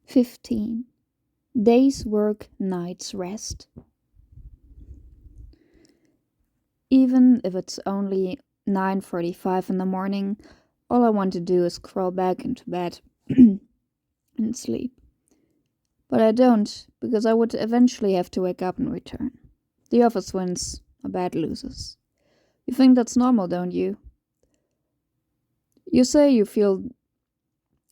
15. Days work, nights rest. Even if it's only 9:45 in the morning, all I want to do is crawl back into bed and sleep. But I don't, because I would eventually have to wake up and return. The office wins, a bed loses. You think that's normal, don't you? You say you feel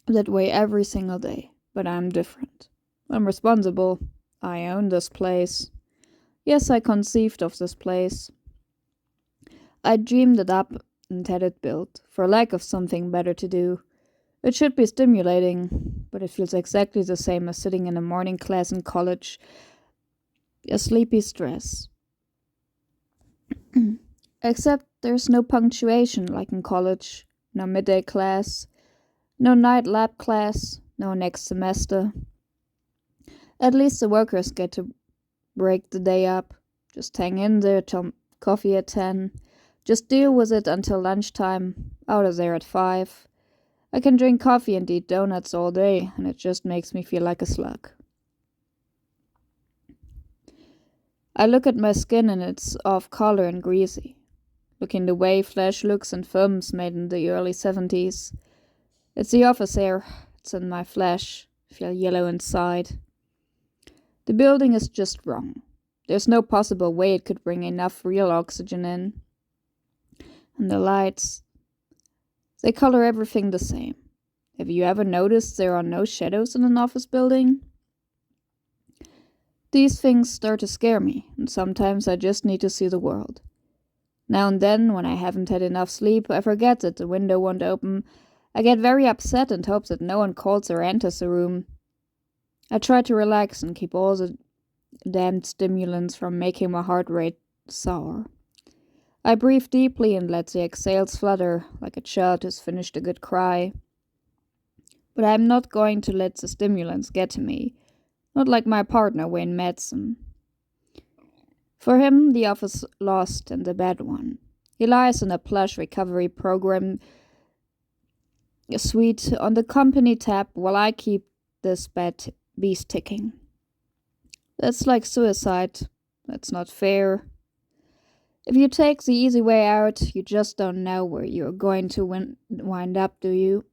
that way every single day, but I'm different. I'm responsible. I own this place. Yes, I conceived of this place. I dreamed it up and had it built, for lack of something better to do. It should be stimulating, but it feels exactly the same as sitting in a morning class in college. A sleepy stress. Except there's no punctuation like in college, no midday class, no night lab class, no next semester. At least the workers get to break the day up. Just hang in there till coffee at 10. Just deal with it until lunchtime, out of there at 5. I can drink coffee and eat donuts all day, and it just makes me feel like a slug. I look at my skin and it's off color and greasy, looking the way flesh looks in films made in the early 70s. It's the office air, it's in my flesh, I feel yellow inside. The building is just wrong. There's no possible way it could bring enough real oxygen in. And the lights, they color everything the same. Have you ever noticed there are no shadows in an office building? These things start to scare me, and sometimes I just need to see the world. Now and then, when I haven't had enough sleep, I forget that the window won't open. I get very upset and hope that no one calls or enters the room. I try to relax and keep all the damned stimulants from making my heart rate soar. I breathe deeply and let the exhales flutter like a child who's finished a good cry. But I'm not going to let the stimulants get to me, not like my partner Wayne Madsen. For him, the office lost and the bad one. He lies in a plush recovery program suite on the company tab while I keep this bad beast ticking. That's like suicide. That's not fair. If you take the easy way out, you just don't know where you're going to wind up, do you?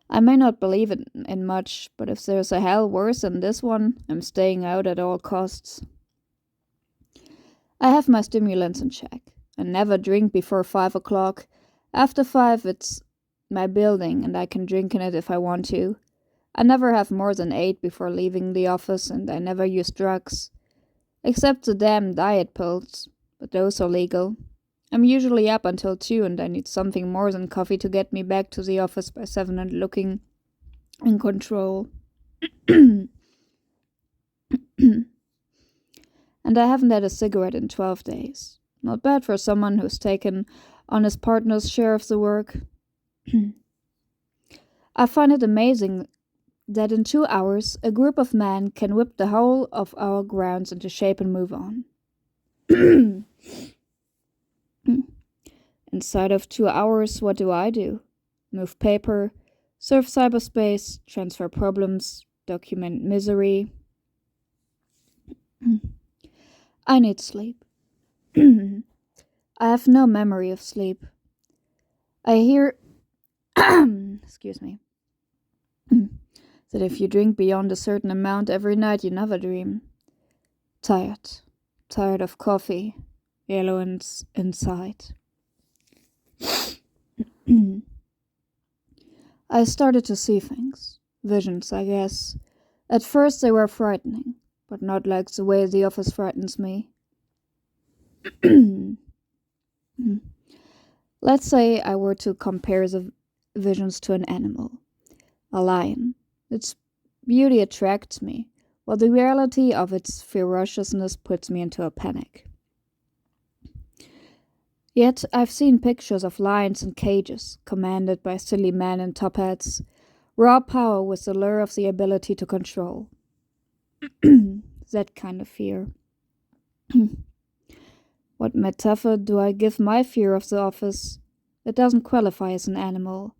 I may not believe in much, but if there's a hell worse than this one, I'm staying out at all costs. I have my stimulants in check. I never drink before 5 o'clock. After 5, it's my building, and I can drink in it if I want to. I never have more than 8 before leaving the office, and I never use drugs. Except the damn diet pills, but those are legal. I'm usually up until 2, and I need something more than coffee to get me back to the office by 7 and looking in control. And I haven't had a cigarette in 12 days. Not bad for someone who's taken on his partner's share of the work. I find it amazing that in 2 hours, a group of men can whip the whole of our grounds into shape and move on. Inside of 2 hours, what do? Move paper, surf cyberspace, transfer problems, document misery. I need sleep. I have no memory of sleep. I hear, excuse me, that if you drink beyond a certain amount every night, you never dream. Tired of coffee, yellow inside. I started to see things. Visions, I guess. At first they were frightening, but not like the way the office frightens me. Let's say I were to compare the visions to an animal. A lion. Its beauty attracts me, while the reality of its ferociousness puts me into a panic. Yet I've seen pictures of lions in cages, commanded by silly men in top hats. Raw power with the lure of the ability to control. That kind of fear. What metaphor do I give my fear of the office? It doesn't qualify as an animal.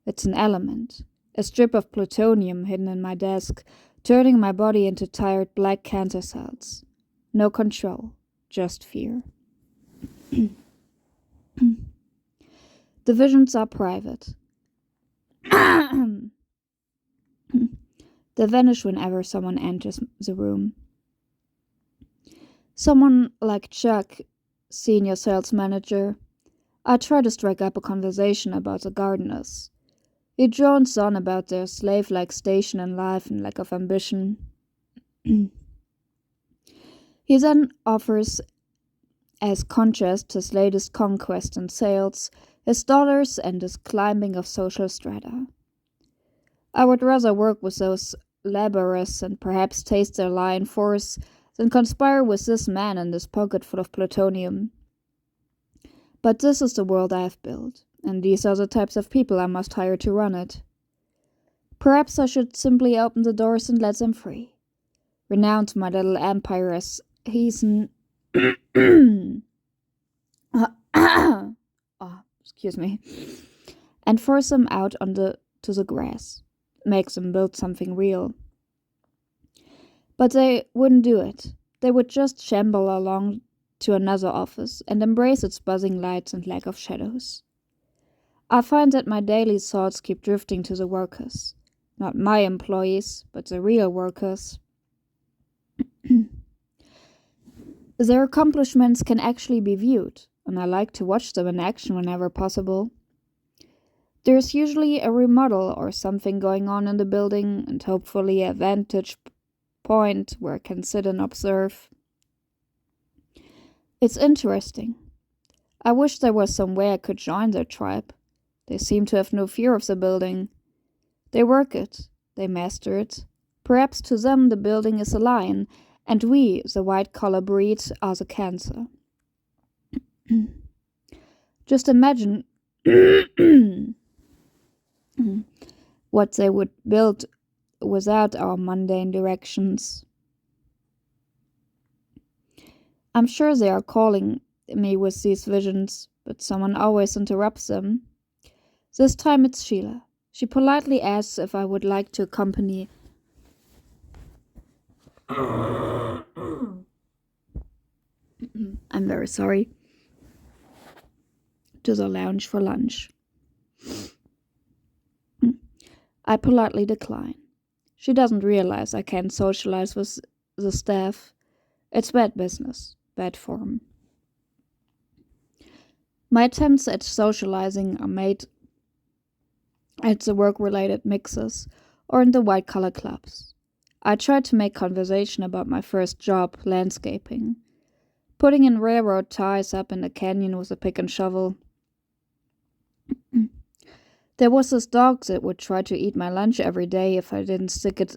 It's an element. a strip of plutonium hidden in my desk, turning my body into tired black cancer cells. No control, just fear. The visions are private. They vanish whenever someone enters the room. Someone like Chuck, senior sales manager. I try to strike up a conversation about the gardeners. He drones on about their slave-like station in life and lack of ambition. He then offers as contrast his latest conquest in sales, his dollars and his climbing of social strata. I would rather work with those laborers and perhaps taste their lion force than conspire with this man and this pocket full of plutonium. But this is the world I have built, and these are the types of people I must hire to run it. Perhaps I should simply open the doors and let them free. Renounce my little empire as heathen. Excuse me. And force them out to the grass. Make them build something real. But they wouldn't do it. They would just shamble along to another office and embrace its buzzing lights and lack of shadows. I find that my daily thoughts keep drifting to the workers. Not my employees, but the real workers. Their accomplishments can actually be viewed, and I like to watch them in action whenever possible. There's usually a remodel or something going on in the building, and hopefully a vantage point where I can sit and observe. It's interesting. I wish there was some way I could join their tribe. They seem to have no fear of the building. They work it. They master it. Perhaps to them the building is a lion, and we, the white-collar breed, are the cancer. Just imagine what they would build without our mundane directions. I'm sure they are calling me with these visions, but someone always interrupts them. This time it's Sheila. She politely asks if I would like to accompany I'm very sorry, to the lounge for lunch. I politely decline. She doesn't realize I can't socialize with the staff. It's bad business, bad form. My attempts at socializing are made at the work-related mixes or in the white-collar clubs. I tried to make conversation about my first job, landscaping, putting in railroad ties up in the canyon with a pick and shovel. There was this dog that would try to eat my lunch every day if I didn't stick it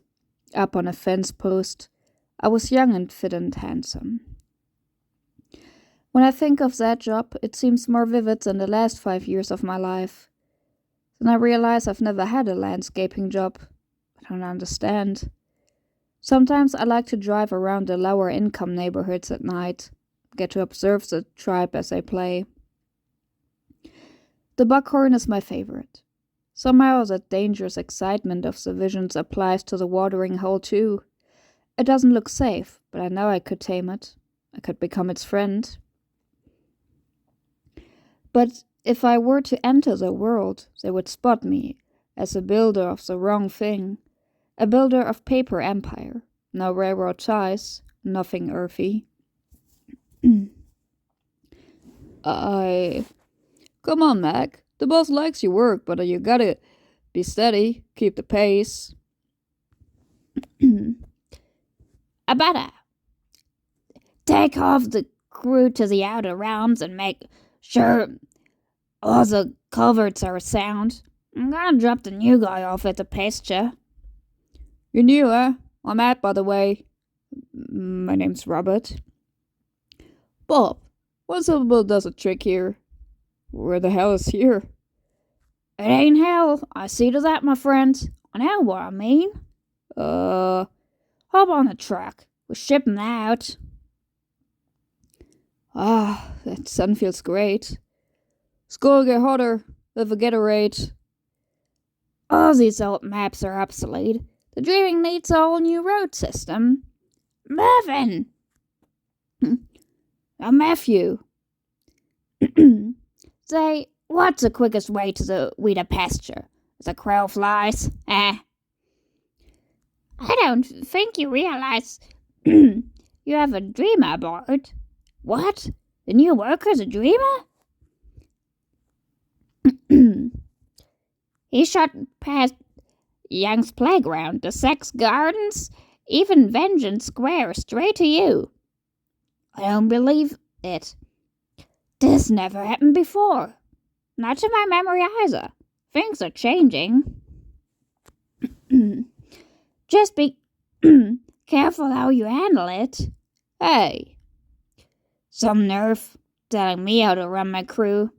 up on a fence post. I was young and fit and handsome. When I think of that job, it seems more vivid than the last 5 years of my life. Then I realize I've never had a landscaping job. I don't understand. Sometimes I like to drive around the lower income neighborhoods at night, get to observe the tribe as they play. The buckhorn is my favorite. Somehow that dangerous excitement of the visions applies to the watering hole too. It doesn't look safe, but I know I could tame it. I could become its friend. But if I were to enter the world, they would spot me as a builder of the wrong thing. A builder of paper empire. No railroad ties, nothing earthy. Come on, Mac. The boss likes your work, but you gotta be steady, keep the pace. I better take off the crew to the outer realms and make sure all the culverts are sound. I'm gonna drop the new guy off at the pasture. You're new, huh? I'm Matt, by the way. My name's Robert. Bob, what syllable does a trick here? Where the hell is here? It ain't hell. I see to that, my friend. I know what I mean. Hop on the truck. We're shipping out. Ah, that sun feels great. It's gonna get hotter. Have a Gatorade. All these old maps are obsolete. The dreaming needs a whole new road system. Mervyn! Matthew. Say, what's the quickest way to the Weeder pasture? As a crow flies? I don't think you realize you have a dreamer aboard. What? The new worker's a dreamer? He shot past Young's playground, the Sex Gardens, even Vengeance Square, straight to you. I don't believe it. This never happened before. Not to my memory either. Things are changing. Just be careful how you handle it. Hey. Some nerve telling me how to run my crew.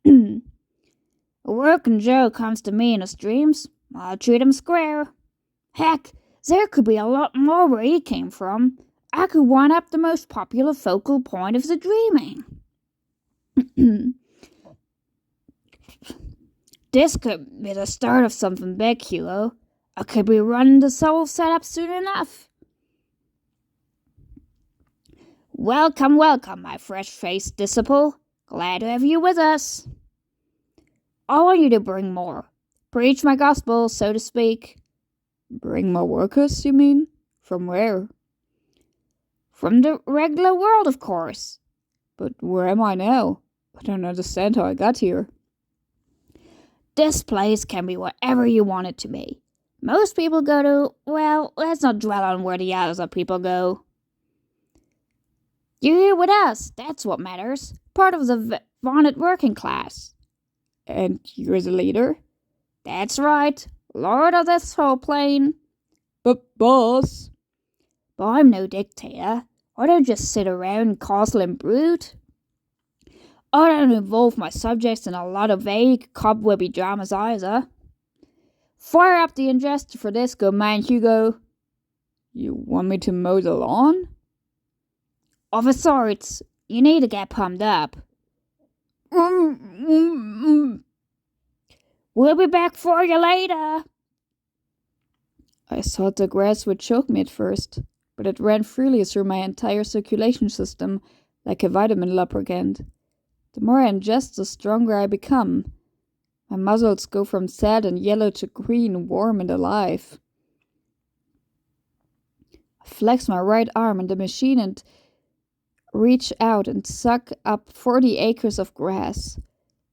A working Joe comes to me in his dreams. I'll treat him square. Heck, there could be a lot more where he came from. I could wind up the most popular focal point of the dreaming. This could be the start of something big, Hugo. I could be running the soul setup soon enough. Welcome, my fresh-faced disciple. Glad to have you with us. I want you to bring more. Preach my gospel, so to speak. Bring more workers, you mean? From where? From the regular world, of course. But where am I now? I don't understand how I got here. This place can be whatever you want it to be. Most people go to, well, let's not dwell on where the other people go. You're here with us, that's what matters. Part of the vaunted working class. And you're the leader? That's right, lord of this whole plane. But boss. But I'm no dictator. I don't just sit around and castle and brood. I don't involve my subjects in a lot of vague, cobwebby dramas either. Fire up the ingester for this, good man Hugo. You want me to mow the lawn? Of a sort. You need to get pumped up. We'll be back for you later. I thought the grass would choke me at first, but it ran freely through my entire circulation system like a vitamin lubricant. The more I ingest, the stronger I become. My muscles go from sad and yellow to green, warm and alive. I flex my right arm in the machine and reach out and suck up 40 acres of grass.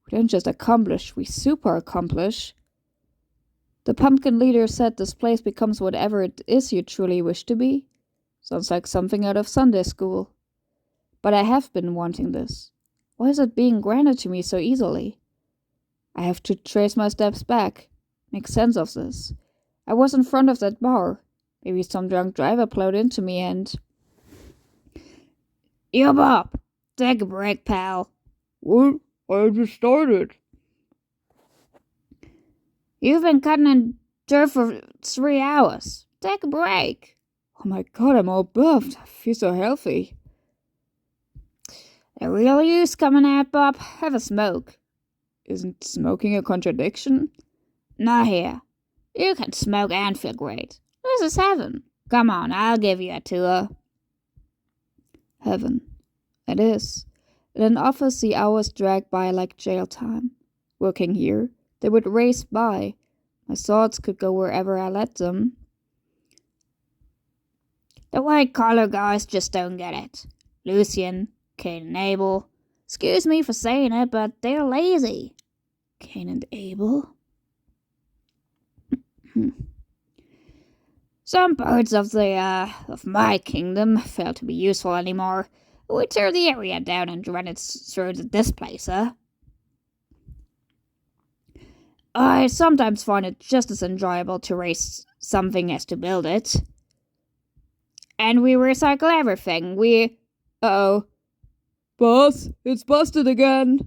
We don't just accomplish, we super accomplish. The pumpkin leader said this place becomes whatever it is you truly wish to be. Sounds like something out of Sunday school. But I have been wanting this. Why is it being granted to me so easily? I have to trace my steps back, make sense of this. I was in front of that bar. Maybe some drunk driver plowed into me and... Yo, Bob, take a break, pal. What? I just started. You've been cutting in dirt for 3 hours. Take a break. Oh my god, I'm all buffed. I feel so healthy. The real you's coming out, Bob. Have a smoke. Isn't smoking a contradiction? Not here. You can smoke and feel great. This is heaven. Come on, I'll give you a tour. Heaven. It is. In an office, the hours drag by like jail time. Working here, they would race by. My thoughts could go wherever I let them. The white-collar guys just don't get it. Lucian, Cain and Abel. Excuse me for saying it, but they're lazy. Cain and Abel? Some parts of my kingdom fail to be useful anymore. We tear the area down and run it through the displacer. I sometimes find it just as enjoyable to race something as to build it. And we recycle everything. Uh-oh. Boss, it's busted again.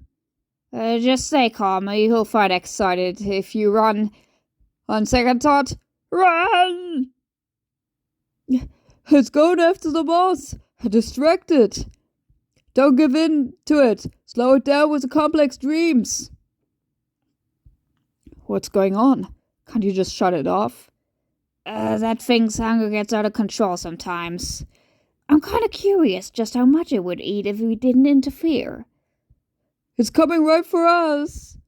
Just stay calm. You'll find excited if you run. On second thought, run! It's going after the boss. Distract it. Don't give in to it. Slow it down with the complex dreams. What's going on? Can't you just shut it off? That thing's hunger gets out of control sometimes. I'm kinda curious just how much it would eat if we didn't interfere. It's coming right for us.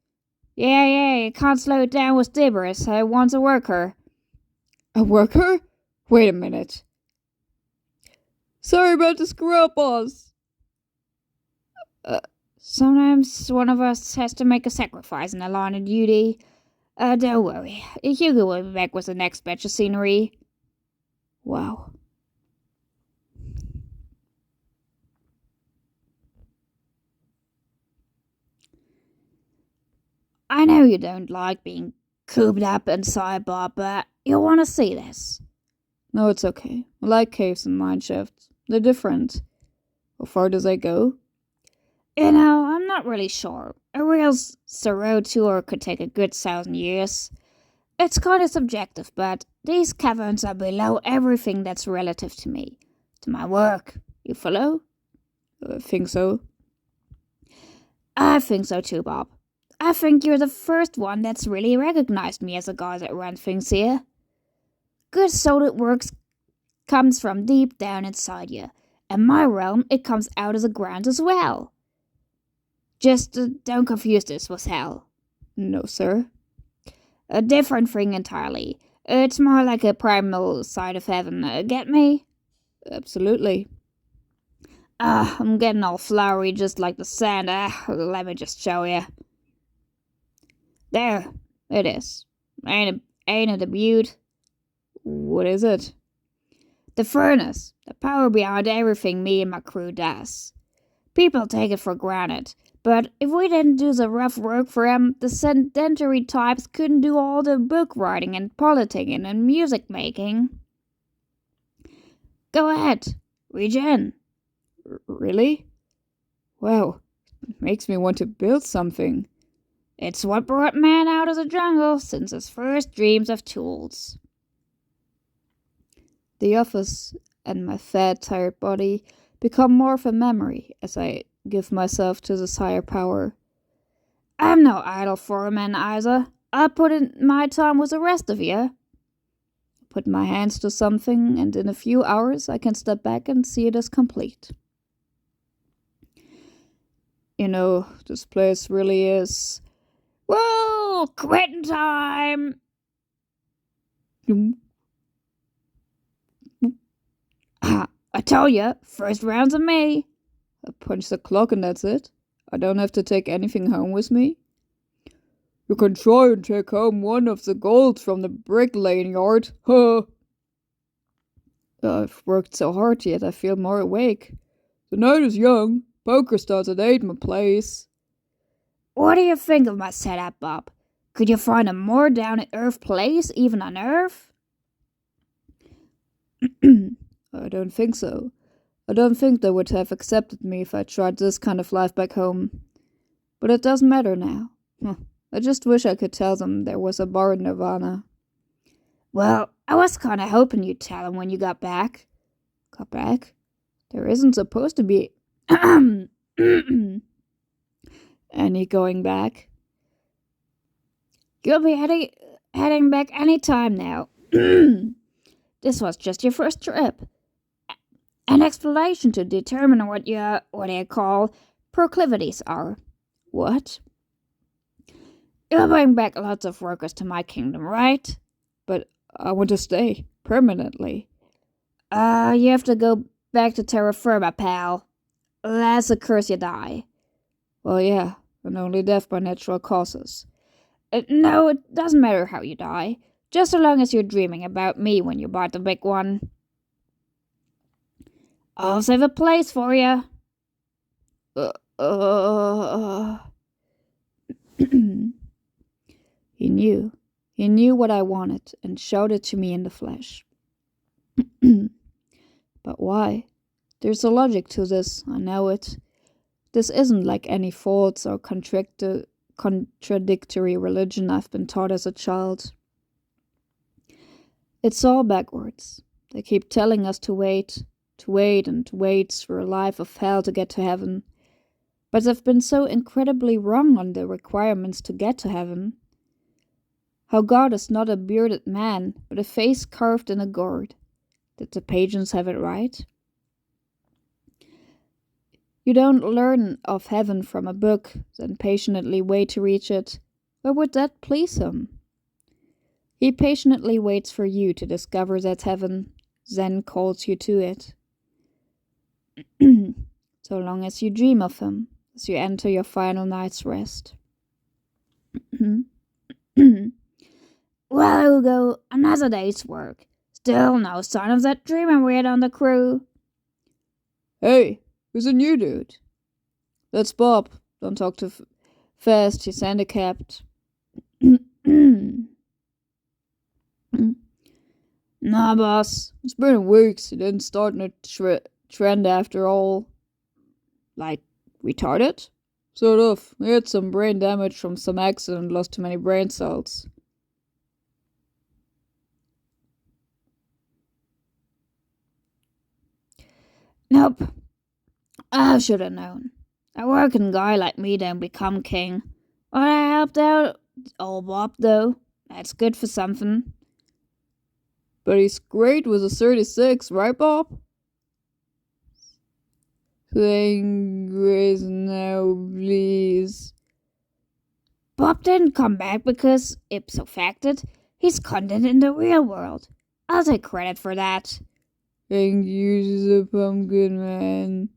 Yeah, you can't slow it down with gibberish. I want a worker. A worker? Wait a minute. Sorry about the screw up, boss. Sometimes one of us has to make a sacrifice in the line of duty. Don't worry. Hugo will be back with the next batch of scenery. Wow. I know you don't like being cooped up inside, Bob, but you'll want to see this. No, it's okay. I like caves and mine shafts. They're different. How far does they go? You know, I'm not really sure. A real Thoreau tour could take a good 1,000 years. It's kind of subjective, but these caverns are below everything that's relative to me, to my work. You follow? I think so. I think so too, Bob. I think you're the first one that's really recognized me as a guy that runs things here. Good solid work comes from deep down inside you. In my realm, it comes out of the ground as well. Just don't confuse this with hell. No, sir. A different thing entirely. It's more like a primal side of heaven. Get me? Absolutely. I'm getting all flowery just like the sand. Let me just show you. There, it is. Ain't it a beaut? What is it? The furnace. The power behind everything me and my crew does. People take it for granted. But if we didn't do the rough work for them, the sedentary types couldn't do all the book writing and politicking and music making. Go ahead, reach in. Really? Wow, it makes me want to build something. It's what brought man out of the jungle since his first dreams of tools. The office and my fat, tired body become more of a memory as I give myself to this higher power. I'm no idle foreman either. I put in my time with the rest of you. Put my hands to something, and in a few hours I can step back and see it as complete. You know, this place really is... Whoa! Quitting time! I told you, first round's of me. I punch the clock and that's it. I don't have to take anything home with me. You can try and take home one of the golds from the bricklaying yard. Huh. I've worked so hard yet I feel more awake. The night is young. Poker starts at 8 my place. What do you think of my setup, Bob? Could you find a more down-to-earth place even on Earth? I don't think so. I don't think they would have accepted me if I tried this kind of life back home. But it doesn't matter now. I just wish I could tell them there was a bar in Nirvana. Well, I was kinda hoping you'd tell them when you got back. Got back? There isn't supposed to be any going back. You'll be heading back any time now. This was just your first trip. An exploration to determine what you call proclivities are. What? You'll bring back lots of workers to my kingdom, right? But I want to stay permanently. You have to go back to terra firma, pal. That's a curse you die. Well, yeah, and only death by natural causes. No, it doesn't matter how you die. Just so long as you're dreaming about me when you bite the big one. I'll save a place for you. He knew. He knew what I wanted and showed it to me in the flesh. But why? There's a logic to this, I know it. This isn't like any false or contradictory religion I've been taught as a child. It's all backwards. They keep telling us to wait and to wait through a life of hell to get to heaven. But they've been so incredibly wrong on the requirements to get to heaven. How God is not a bearded man, but a face carved in a gourd. Did the pageants have it right? You don't learn of heaven from a book, then patiently wait to reach it. Why would that please him? He patiently waits for you to discover that heaven, then calls you to it. So long as you dream of him, as you enter your final night's rest. Well, Hugo, another day's work. Still no sign of that dreamer we had on the crew. Hey, who's a new dude? That's Bob. Don't talk too fast, he's handicapped. Nah, boss. It's been weeks, he didn't start a trend after all. Like, retarded? Sort of. He had some brain damage from some accident, lost too many brain cells. Nope. I should have known. A working guy like me don't become king. But I helped out old Bob, though. That's good for something. But he's great with a 36, right, Bob? Saying grace now, please. Bob didn't come back because, ipso facto, he's content in the real world. I'll take credit for that. Thank you, the pumpkin man.